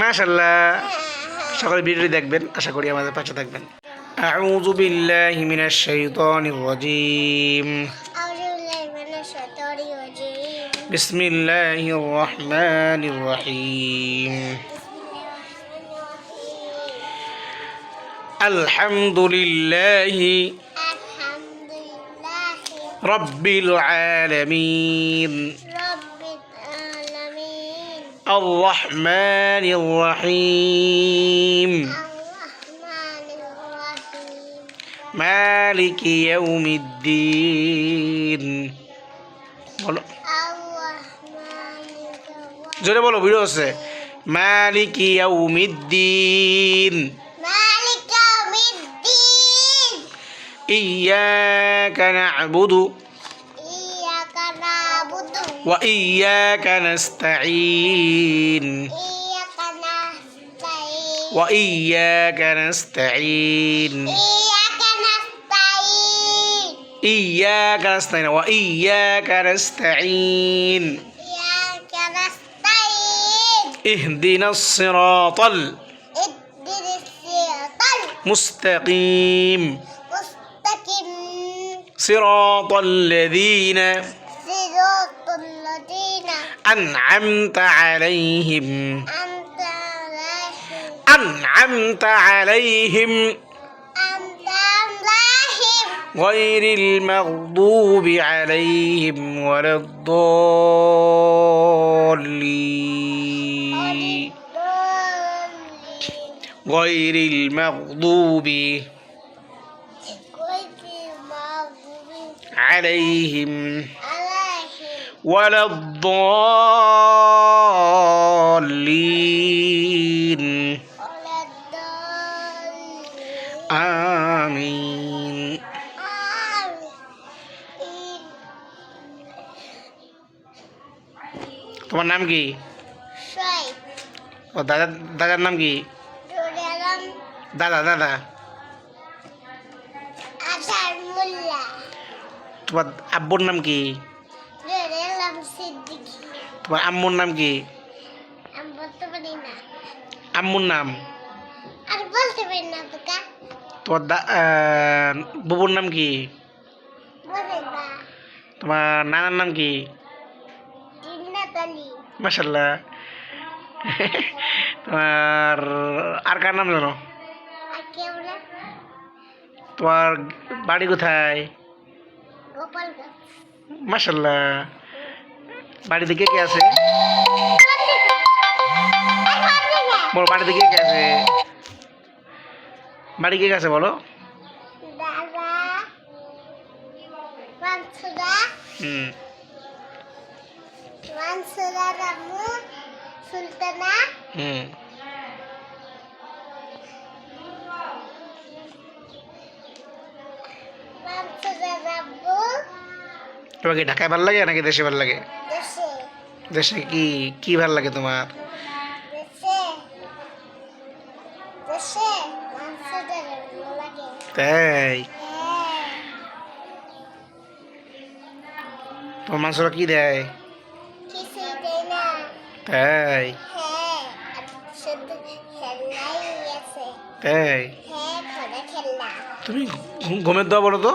মাশাআল্লাহ সকলে ভিডিওটি দেখবেন আশা করি আমাদের পাশে থাকবেন আউযু বিল্লাহি মিনাশ শাইতানির রাজীম বিসমিল্লাহির রহমানির রহিম আলহামদুলিল্লাহি রাব্বিল আলামিন الرحمن الرحيم مالك يوم الدين জোরে বলো ভিডিও আছে مالك يوم الدين إياك نعبد وإياك نستعين وإياك نستعين إياك نستعين وإياك نستعين اهدنا الصراط المستقيم صراط الذين أنعمت عليهم غير المغضوب عليهم ولا الضالين غير المغضوب عليهم ولا الضالين آمين তোমার নাম কি ও দাদার নাম কি দাদা তোমার আব্বুর নাম কি তোমার আম্মুর নাম কি আম্মুর নাম তোমার বুবুর নাম কি তোমার নানার নাম কি মাশাআল্লাহ তোমার আর কার নাম জানো তোমার বাড়ি কোথায় মাশাআল্লাহ বাড়িতে কে কে আছে বলো বাড়িতে কে কে আছে বাড়ি কে আছে বলো তোমাকে ঢাকায় ভালো লাগে নাকি দেশে ভালো লাগে দেশে কি ভালো লাগে তোমার তাই তোমার মাংসরা কি দেয় তাই তাই তুমি ঘুমের দাও বলো তো